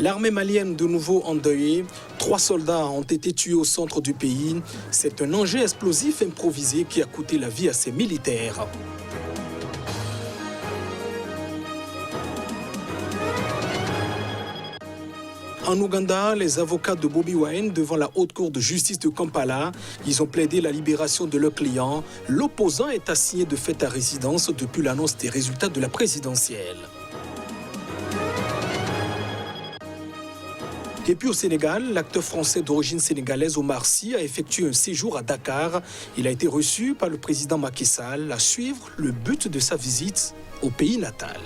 L'armée malienne de nouveau endeuillée. 3 soldats ont été tués au centre du pays. C'est un engin explosif improvisé qui a coûté la vie à ses militaires. En Ouganda, les avocats de Bobi Wine devant la haute cour de justice de Kampala, ils ont plaidé la libération de leur client. L'opposant est assigné de fait à résidence depuis l'annonce des résultats de la présidentielle. Et puis au Sénégal, l'acteur français d'origine sénégalaise Omar Sy a effectué un séjour à Dakar. Il a été reçu par le président Macky Sall à suivre le but de sa visite au pays natal.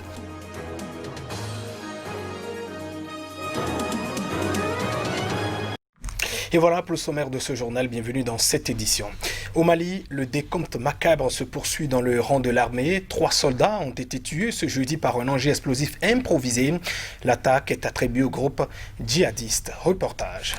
Et voilà pour le sommaire de ce journal, bienvenue dans cette édition. Au Mali, le décompte macabre se poursuit dans le rang de l'armée. 3 soldats ont été tués ce jeudi par un engin explosif improvisé. L'attaque est attribuée au groupe djihadiste. Reportage.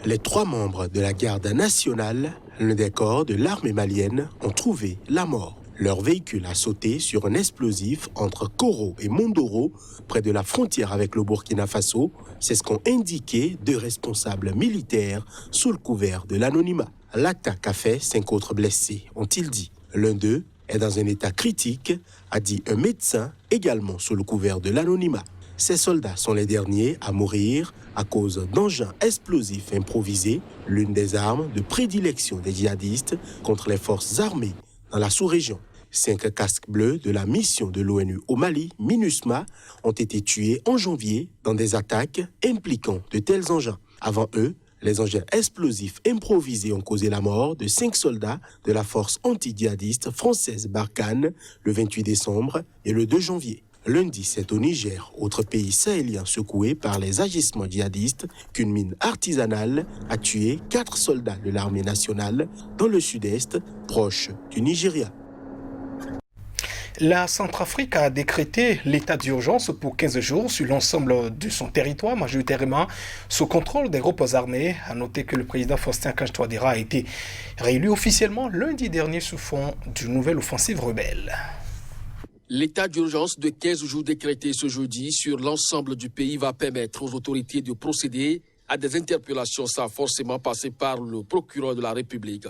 Les 3 membres de la garde nationale, l'un des corps de l'armée malienne, ont trouvé la mort. Leur véhicule a sauté sur un explosif entre Koro et Mondoro, près de la frontière avec le Burkina Faso. C'est ce qu'ont indiqué 2 responsables militaires sous le couvert de l'anonymat. L'attaque a fait 5 autres blessés, ont-ils dit. L'un d'eux est dans un état critique, a dit un médecin, également sous le couvert de l'anonymat. Ces soldats sont les derniers à mourir à cause d'engins explosifs improvisés, l'une des armes de prédilection des djihadistes contre les forces armées dans la sous-région. 5 casques bleus de la mission de l'ONU au Mali, MINUSMA, ont été tués en janvier dans des attaques impliquant de tels engins. Avant eux, les engins explosifs improvisés ont causé la mort de 5 soldats de la force anti-djihadiste française Barkhane le 28 décembre et le 2 janvier. Lundi, c'est au Niger, autre pays sahélien secoué par les agissements djihadistes, qu'une mine artisanale a tué 4 soldats de l'armée nationale dans le sud-est, proche du Nigeria. La Centrafrique a décrété l'état d'urgence pour 15 jours sur l'ensemble de son territoire, majoritairement sous contrôle des groupes armés. A noter que le président Faustin Archange Touadéra a été réélu officiellement lundi dernier sous fond d'une nouvelle offensive rebelle. L'état d'urgence de 15 jours décrété ce jeudi sur l'ensemble du pays va permettre aux autorités de procéder à des interpellations sans forcément passer par le procureur de la République.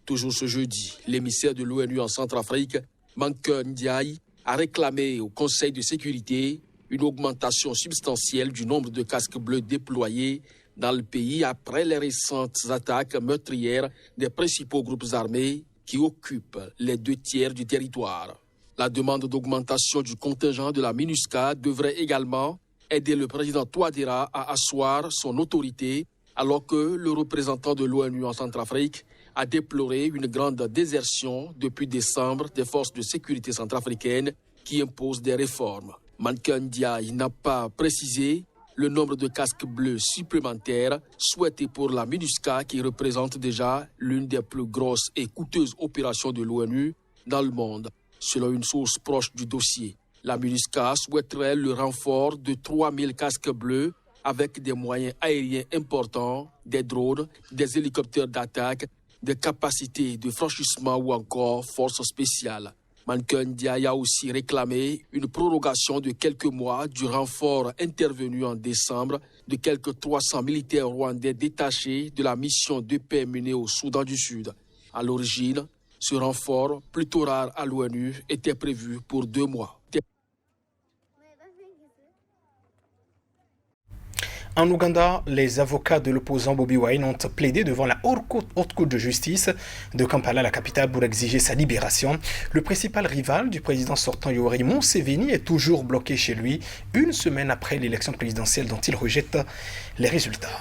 Toujours ce jeudi, l'émissaire de l'ONU en Centrafrique, Mankeur Ndiaye, a réclamé au Conseil de sécurité une augmentation substantielle du nombre de casques bleus déployés dans le pays après les récentes attaques meurtrières des principaux groupes armés qui occupent les 2 tiers du territoire. La demande d'augmentation du contingent de la MINUSCA devrait également aider le président Touadéra à asseoir son autorité alors que le représentant de l'ONU en Centrafrique a déploré une grande désertion depuis décembre des forces de sécurité centrafricaines qui imposent des réformes. Mankeur Ndiaye n'a pas précisé le nombre de casques bleus supplémentaires souhaités pour la MINUSCA qui représente déjà l'une des plus grosses et coûteuses opérations de l'ONU dans le monde. Selon une source proche du dossier, la MINUSCA souhaiterait le renfort de 3000 casques bleus avec des moyens aériens importants, des drones, des hélicoptères d'attaque, des capacités de franchissement ou encore forces spéciales. Mankeur Ndiaye a aussi réclamé une prorogation de quelques mois du renfort intervenu en décembre de quelques 300 militaires rwandais détachés de la mission de paix menée au Soudan du Sud. À l'origine, ce renfort, plutôt rare à l'ONU, était prévu pour 2 mois. En Ouganda, les avocats de l'opposant Bobi Wine ont plaidé devant la haute cour de justice de Kampala, la capitale, pour exiger sa libération. Le principal rival du président sortant Yoweri Museveni est toujours bloqué chez lui, une semaine après l'élection présidentielle dont il rejette les résultats.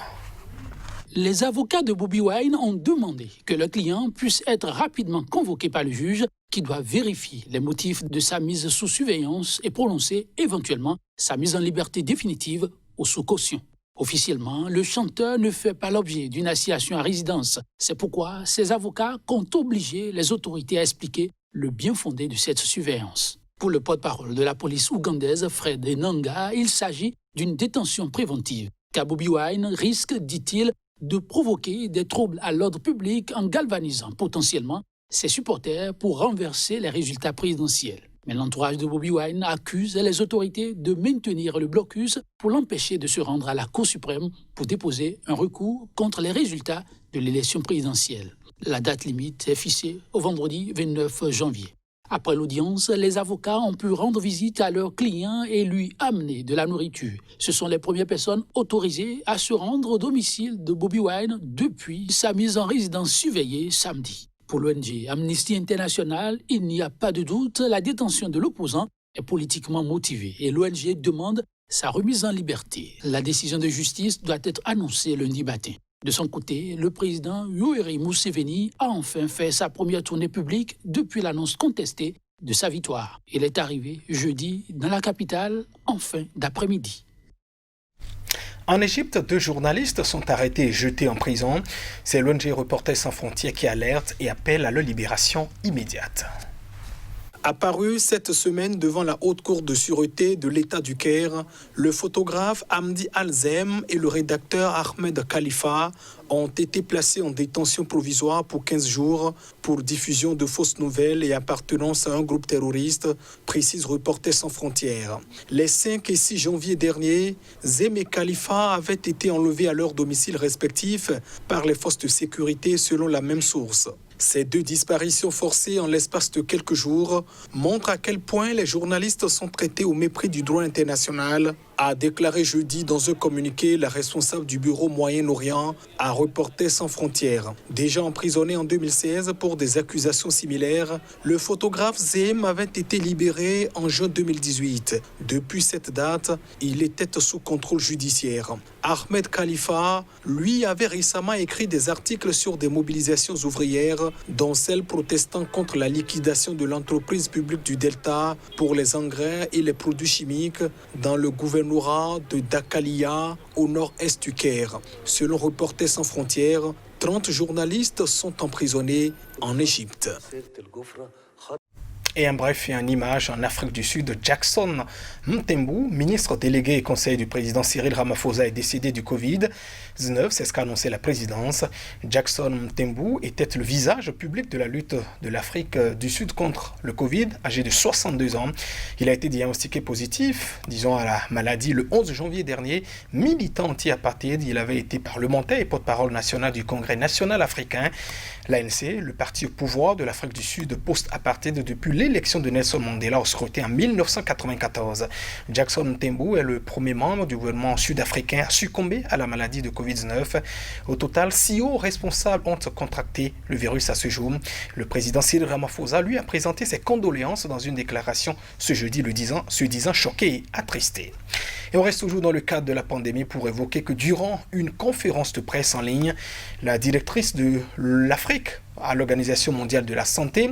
Les avocats de Bobi Wine ont demandé que le client puisse être rapidement convoqué par le juge qui doit vérifier les motifs de sa mise sous surveillance et prononcer éventuellement sa mise en liberté définitive ou sous caution. Officiellement, le chanteur ne fait pas l'objet d'une assignation à résidence. C'est pourquoi ses avocats comptent obliger les autorités à expliquer le bien fondé de cette surveillance. Pour le porte-parole de la police ougandaise, Fred Enanga, il s'agit d'une détention préventive, car Bobi Wine risque, dit-il, de provoquer des troubles à l'ordre public en galvanisant potentiellement ses supporters pour renverser les résultats présidentiels. Mais l'entourage de Bobi Wine accuse les autorités de maintenir le blocus pour l'empêcher de se rendre à la Cour suprême pour déposer un recours contre les résultats de l'élection présidentielle. La date limite est fixée au vendredi 29 janvier. Après l'audience, les avocats ont pu rendre visite à leur client et lui amener de la nourriture. Ce sont les premières personnes autorisées à se rendre au domicile de Bobi Wine depuis sa mise en résidence surveillée samedi. Pour l'ONG Amnesty International, il n'y a pas de doute, la détention de l'opposant est politiquement motivée et l'ONG demande sa remise en liberté. La décision de justice doit être annoncée lundi matin. De son côté, le président Yoweri Museveni a enfin fait sa première tournée publique depuis l'annonce contestée de sa victoire. Il est arrivé jeudi dans la capitale en fin d'après-midi. En Égypte, 2 journalistes sont arrêtés et jetés en prison. C'est l'ONG Reporters sans frontières qui alerte et appelle à leur libération immédiate. Apparu cette semaine devant la Haute Cour de sûreté de l'État du Caire, le photographe Hamdi Al-Zem et le rédacteur Ahmed Khalifa ont été placés en détention provisoire pour 15 jours pour diffusion de fausses nouvelles et appartenance à un groupe terroriste, précise Reporters sans frontières. Les 5 et 6 janvier dernier, Zem et Khalifa avaient été enlevés à leur domicile respectif par les forces de sécurité selon la même source. Ces 2 disparitions forcées en l'espace de quelques jours montrent à quel point les journalistes sont traités au mépris du droit international, a déclaré jeudi dans un communiqué la responsable du bureau Moyen-Orient à Reporters sans frontières. Déjà emprisonné en 2016 pour des accusations similaires, le photographe Zem avait été libéré en juin 2018. Depuis cette date, il était sous contrôle judiciaire. Ahmed Khalifa, lui, avait récemment écrit des articles sur des mobilisations ouvrières, dont celle protestant contre la liquidation de l'entreprise publique du Delta pour les engrais et les produits chimiques dans le gouvernement de Dakalia, au nord-est du Caire. Selon Reporters sans frontières, 30 journalistes sont emprisonnés en Égypte. Et un bref et une image en Afrique du Sud, Jackson Mthembu, ministre délégué et conseiller du président Cyril Ramaphosa, est décédé du Covid-19, c'est ce qu'a annoncé la présidence. Jackson Mthembu était le visage public de la lutte de l'Afrique du Sud contre le Covid, âgé de 62 ans. Il a été diagnostiqué positif, à la maladie le 11 janvier dernier. Militant anti-apartheid, il avait été parlementaire et porte-parole national du Congrès national africain. L'ANC, le parti au pouvoir de l'Afrique du Sud post-apartheid depuis l'élection de Nelson Mandela au scrutin en 1994. Jackson Mthembu est le premier membre du gouvernement sud-africain à succomber à la maladie de Covid-19. Au total, 6 hauts responsables ont contracté le virus à ce jour. Le président Cyril Ramaphosa, lui, a présenté ses condoléances dans une déclaration ce jeudi, se disant choqué et attristé. Et on reste toujours dans le cadre de la pandémie pour évoquer que durant une conférence de presse en ligne, la directrice de l'Afrique à l'Organisation mondiale de la santé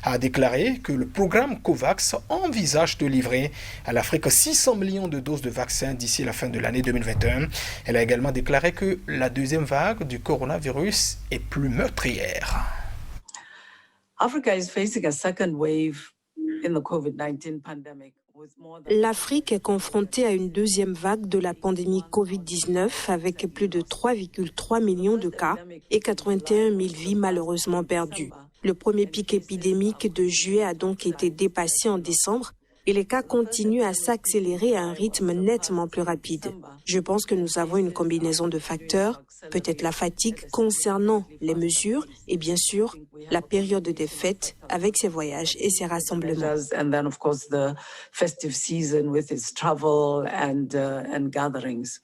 a déclaré que le programme COVAX envisage de livrer à l'Afrique 600 millions de doses de vaccins d'ici la fin de l'année 2021. Elle a également déclaré que la deuxième vague du coronavirus est plus meurtrière. Africa is facing a second wave in the COVID-19 pandemic. L'Afrique est confrontée à une deuxième vague de la pandémie Covid-19 avec plus de 3,3 millions de cas et 81 000 vies malheureusement perdues. Le premier pic épidémique de juillet a donc été dépassé en décembre et les cas continuent à s'accélérer à un rythme nettement plus rapide. Je pense que nous avons une combinaison de facteurs, peut-être la fatigue concernant les mesures et bien sûr la période des fêtes avec ses voyages et ses rassemblements. And then of course the festive season with its travel and gatherings.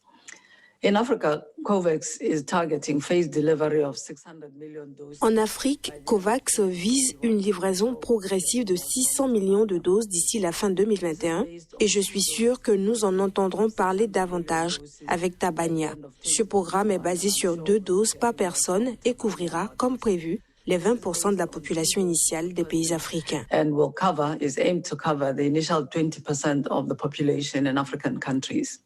In Africa, COVAX is targeting phased delivery of 600 million doses. En Afrique, COVAX vise une livraison progressive de 600 millions de doses d'ici la fin 2021 et je suis sûr que nous en entendrons parler davantage avec Tabania. Ce programme est basé sur 2 doses par personne et couvrira, comme prévu, les 20% de la population initiale des pays africains. And is aimed to cover the initial 20% of the population in African countries.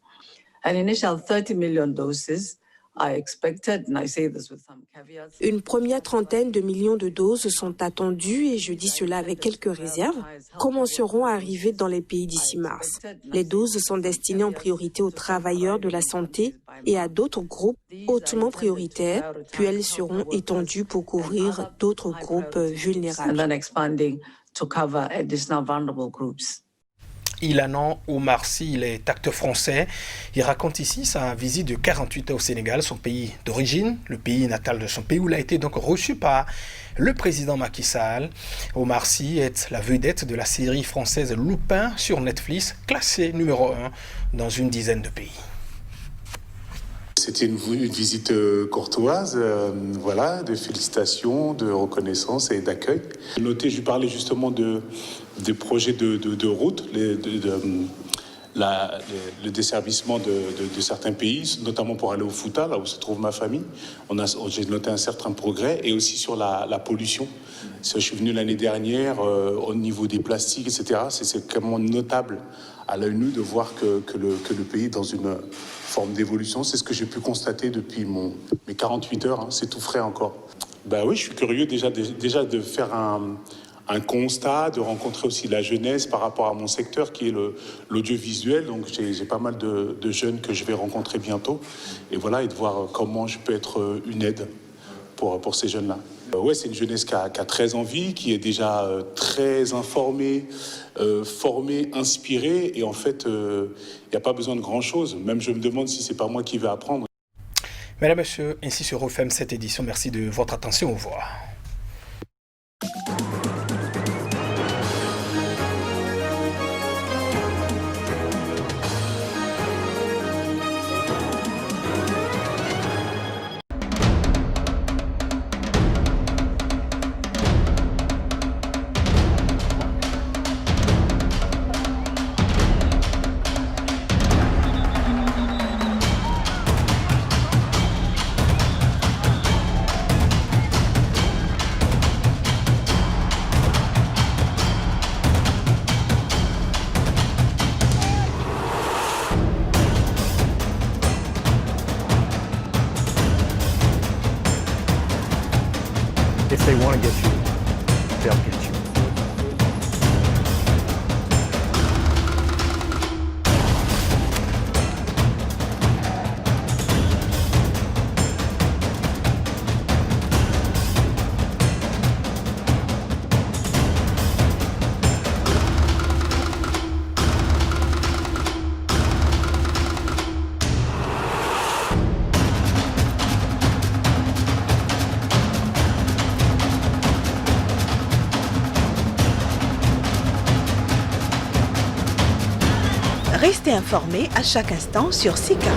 An initial 30 million doses are expected, and I say this with some caveats. Une première trentaine de millions de doses sont attendues, et je dis cela avec quelques réserves, commenceront à arriver dans les pays d'ici mars. Les doses sont destinées en priorité aux travailleurs de la santé et à d'autres groupes hautement prioritaires, puis elles seront étendues pour couvrir d'autres groupes vulnérables. to cover additional vulnerable groups. Ilanan Omar Sy, il est acteur français. Il raconte ici sa visite de 48 heures au Sénégal, son pays d'origine, le pays natal de son pays, où il a été donc reçu par le président Macky Sall. Omar Sy est la vedette de la série française Lupin sur Netflix, classée numéro 1 dans une dizaine de pays. C'était une visite courtoise, voilà, de félicitations, de reconnaissance et d'accueil. Notez, je lui parlais justement des projets de route, le desservissement de certains pays, notamment pour aller au Fouta, là où se trouve ma famille. J'ai noté un certain progrès, et aussi sur la pollution. Je suis venu l'année dernière au niveau des plastiques, etc. C'est vraiment notable à l'œil nu de voir que le pays est dans une forme d'évolution. C'est ce que j'ai pu constater depuis mes 48 heures. Hein. C'est tout frais encore. Ben oui, je suis curieux déjà de faire un constat, de rencontrer aussi la jeunesse par rapport à mon secteur qui est l'audiovisuel. Donc j'ai pas mal de jeunes que je vais rencontrer bientôt. Et voilà, et de voir comment je peux être une aide pour ces jeunes-là. Ouais, c'est une jeunesse qui a très envie, qui est déjà très informée, formée, inspirée. Et en fait, il n'y a pas besoin de grand-chose. Même je me demande si c'est pas moi qui vais apprendre. Mesdames, Messieurs, ainsi se referme cette édition. Merci de votre attention. Au revoir. If they want to get you, they'll get you. Restez informés à chaque instant sur Sika.